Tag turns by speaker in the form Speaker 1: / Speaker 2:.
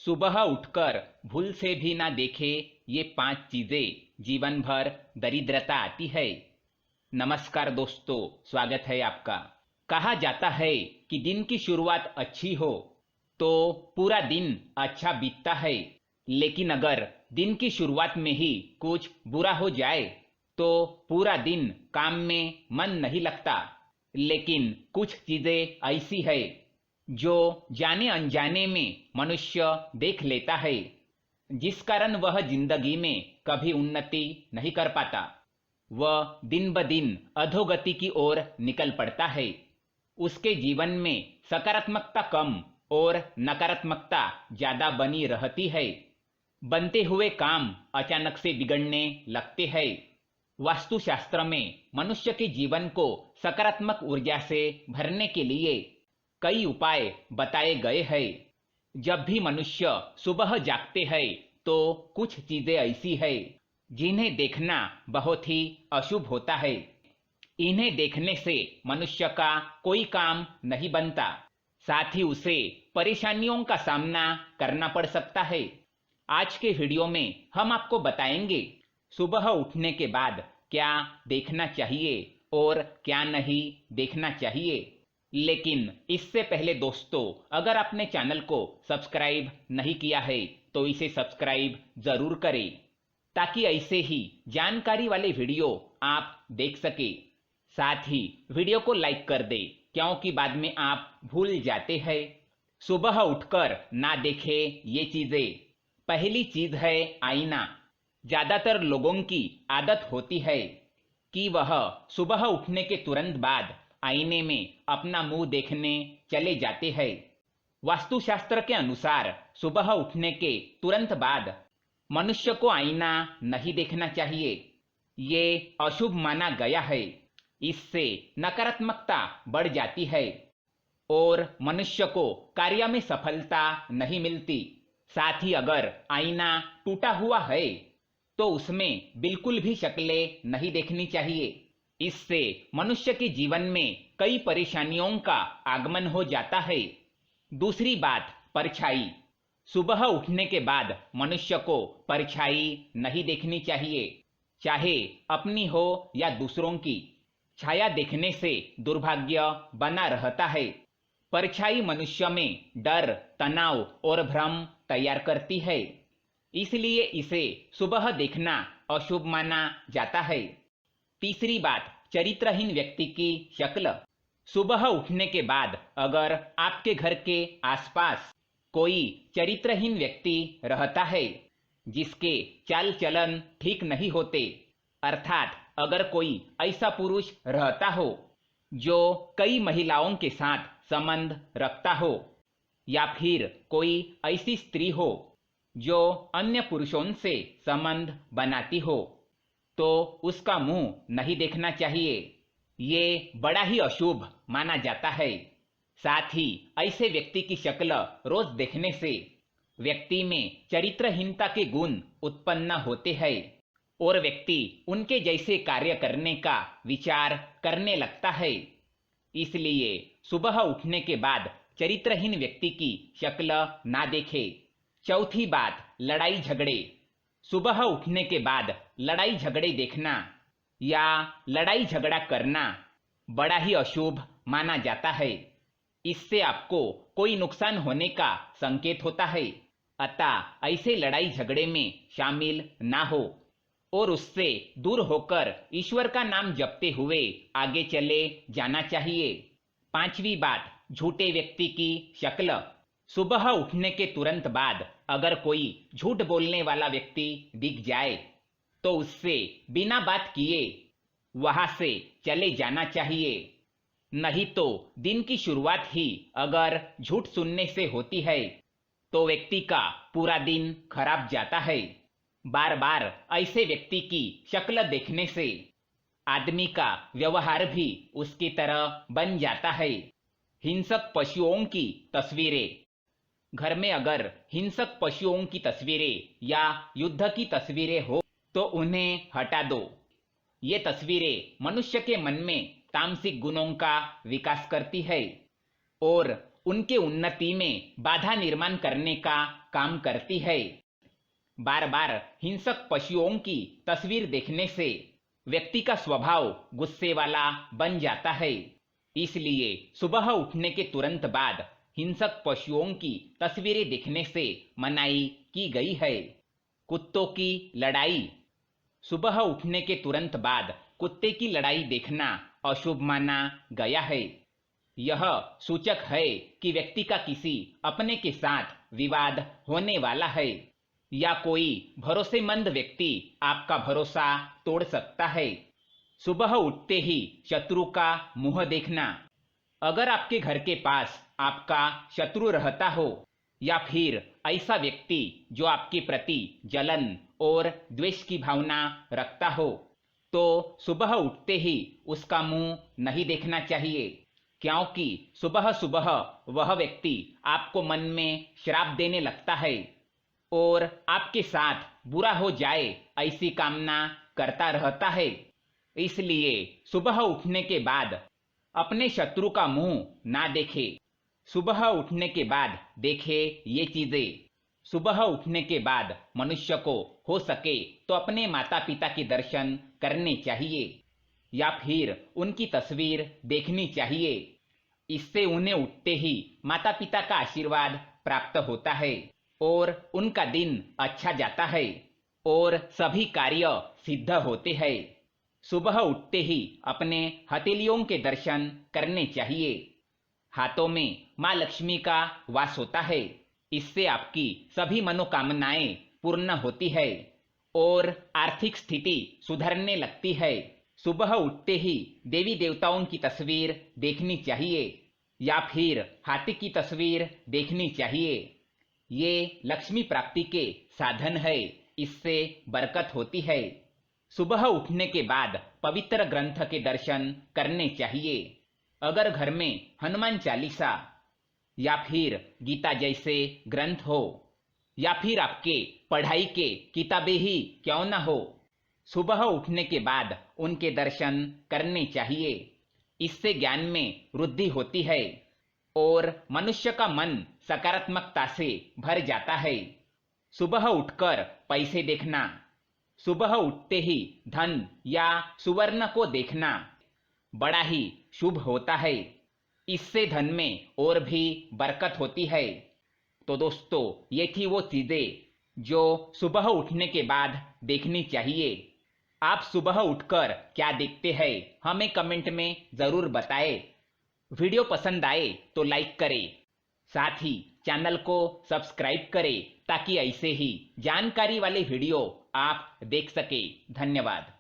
Speaker 1: सुबह उठकर भूल से भी ना देखे ये 5 चीजें जीवन भर दरिद्रता आती है। नमस्कार दोस्तों, स्वागत है आपका। कहा जाता है कि दिन की शुरुआत अच्छी हो तो पूरा दिन अच्छा बीतता है, लेकिन अगर दिन की शुरुआत में ही कुछ बुरा हो जाए तो पूरा दिन काम में मन नहीं लगता। लेकिन कुछ चीजें ऐसी है जो जाने अनजाने में मनुष्य देख लेता है, जिस कारण वह जिंदगी में कभी उन्नति नहीं कर पाता। वह दिन ब दिन अधोगति की ओर निकल पड़ता है। उसके जीवन में सकारात्मकता कम और नकारात्मकता ज्यादा बनी रहती है। बनते हुए काम अचानक से बिगड़ने लगते हैं। वास्तुशास्त्र में मनुष्य के जीवन को सकारात्मक ऊर्जा से भरने के लिए कई उपाय बताए गए हैं। जब भी मनुष्य सुबह जागते हैं तो कुछ चीजें ऐसी है जिन्हें देखना बहुत ही अशुभ होता है। इन्हें देखने से मनुष्य का कोई काम नहीं बनता, साथ ही उसे परेशानियों का सामना करना पड़ सकता है। आज के वीडियो में हम आपको बताएंगे सुबह उठने के बाद क्या देखना चाहिए और क्या नहीं देखना चाहिए। लेकिन इससे पहले दोस्तों, अगर आपने चैनल को सब्सक्राइब नहीं किया है तो इसे सब्सक्राइब जरूर करें, ताकि ऐसे ही जानकारी वाले वीडियो आप देख सके। साथ ही वीडियो को लाइक कर दे, क्योंकि बाद में आप भूल जाते हैं। सुबह उठकर ना देखे ये चीजें। पहली चीज है आईना। ज्यादातर लोगों की आदत होती है कि वह सुबह उठने के तुरंत बाद आईने में अपना मुंह देखने चले जाते हैं। वास्तुशास्त्र के अनुसार सुबह उठने के तुरंत बाद मनुष्य को आईना नहीं देखना चाहिए। ये अशुभ माना गया है। इससे नकारात्मकता बढ़ जाती है और मनुष्य को कार्य में सफलता नहीं मिलती। साथ ही अगर आईना टूटा हुआ है तो उसमें बिल्कुल भी शक्लें नहीं देखनी चाहिए। इससे मनुष्य के जीवन में कई परेशानियों का आगमन हो जाता है। दूसरी बात, परछाई। सुबह उठने के बाद मनुष्य को परछाई नहीं देखनी चाहिए, चाहे अपनी हो या दूसरों की। छाया देखने से दुर्भाग्य बना रहता है। परछाई मनुष्य में डर, तनाव और भ्रम तैयार करती है, इसलिए इसे सुबह देखना अशुभ माना जाता है। तीसरी बात, चरित्रहीन व्यक्ति की शक्ल। सुबह उठने के बाद अगर आपके घर के आसपास कोई चरित्रहीन व्यक्ति रहता है जिसके चाल चलन ठीक नहीं होते, अर्थात अगर कोई ऐसा पुरुष रहता हो जो कई महिलाओं के साथ संबंध रखता हो, या फिर कोई ऐसी स्त्री हो जो अन्य पुरुषों से संबंध बनाती हो, तो उसका मुंह नहीं देखना चाहिए। ये बड़ा ही अशुभ माना जाता है। साथ ही ऐसे व्यक्ति की शक्ल रोज देखने से व्यक्ति में चरित्रहीनता के गुण उत्पन्न होते हैं और व्यक्ति उनके जैसे कार्य करने का विचार करने लगता है। इसलिए सुबह उठने के बाद चरित्रहीन व्यक्ति की शक्ल ना देखे। चौथी बात, लड़ाई झगड़े। सुबह उठने के बाद लड़ाई झगड़े देखना या लड़ाई झगड़ा करना बड़ा ही अशुभ माना जाता है। इससे आपको कोई नुकसान होने का संकेत होता है, अतः ऐसे लड़ाई झगड़े में शामिल ना हो और उससे दूर होकर ईश्वर का नाम जपते हुए आगे चले जाना चाहिए। पांचवी बात, झूठे व्यक्ति की शक्ल। सुबह उठने के तुरंत बाद अगर कोई झूठ बोलने वाला व्यक्ति दिख जाए तो उससे बिना बात किए वहां से चले जाना चाहिए। नहीं तो दिन की शुरुआत ही अगर झूठ सुनने से होती है तो व्यक्ति का पूरा दिन खराब जाता है। बार बार ऐसे व्यक्ति की शक्ल देखने से आदमी का व्यवहार भी उसकी तरह बन जाता है। हिंसक पशुओं की तस्वीरें। घर में अगर हिंसक पशुओं की तस्वीरें या युद्ध की तस्वीरें हो तो उन्हें हटा दो। ये तस्वीरें मनुष्य के मन में तामसिक गुणों का विकास करती है और उनके उन्नति में बाधा निर्माण करने का काम करती है। बार बार हिंसक पशुओं की तस्वीर देखने से व्यक्ति का स्वभाव गुस्से वाला बन जाता है। इसलिए सुबह उठने के तुरंत बाद हिंसक पशुओं की तस्वीरें देखने से मनाही की गई है। कुत्तों की लड़ाई। सुबह उठने के तुरंत बाद कुत्ते की लड़ाई देखना अशुभ माना गया है। यह सूचक है कि व्यक्ति का किसी अपने के साथ विवाद होने वाला है या कोई भरोसेमंद व्यक्ति आपका भरोसा तोड़ सकता है। सुबह उठते ही शत्रु का मुंह देखना। अगर आपके घर के पास आपका शत्रु रहता हो या फिर ऐसा व्यक्ति जो आपके प्रति जलन और द्वेष की भावना रखता हो, तो सुबह उठते ही उसका मुंह नहीं देखना चाहिए, क्योंकि सुबह सुबह वह व्यक्ति आपको मन में श्राप देने लगता है और आपके साथ बुरा हो जाए ऐसी कामना करता रहता है। इसलिए सुबह उठने के बाद अपने शत्रु का मुंह ना देखे। सुबह उठने के बाद देखे ये चीजें। सुबह उठने के बाद मनुष्य को हो सके तो अपने माता पिता के दर्शन करने चाहिए या फिर उनकी तस्वीर देखनी चाहिए। इससे उन्हें उठते ही माता पिता का आशीर्वाद प्राप्त होता है और उनका दिन अच्छा जाता है और सभी कार्य सिद्ध होते हैं। सुबह उठते ही अपने हथेलियों के दर्शन करने चाहिए। हाथों में माँ लक्ष्मी का वास होता है। इससे आपकी सभी मनोकामनाएं पूर्ण होती है और आर्थिक स्थिति सुधरने लगती है। सुबह उठते ही देवी देवताओं की तस्वीर देखनी चाहिए या फिर हाथी की तस्वीर देखनी चाहिए। ये लक्ष्मी प्राप्ति के साधन है, इससे बरकत होती है। सुबह उठने के बाद पवित्र ग्रंथ के दर्शन करने चाहिए। अगर घर में हनुमान चालीसा या फिर गीता जैसे ग्रंथ हो या फिर आपके पढ़ाई के किताबें ही क्यों ना हो, सुबह उठने के बाद उनके दर्शन करने चाहिए। इससे ज्ञान में वृद्धि होती है और मनुष्य का मन सकारात्मकता से भर जाता है। सुबह उठकर पैसे देखना। सुबह उठते ही धन या सुवर्ण को देखना बड़ा ही शुभ होता है। इससे धन में और भी बरकत होती है। तो दोस्तों, ये थी वो चीजें जो सुबह उठने के बाद देखनी चाहिए। आप सुबह उठकर क्या देखते हैं, हमें कमेंट में जरूर बताएं। वीडियो पसंद आए तो लाइक करें, साथ ही चैनल को सब्सक्राइब करें ताकि ऐसे ही जानकारी वाले वीडियो आप देख सके। धन्यवाद।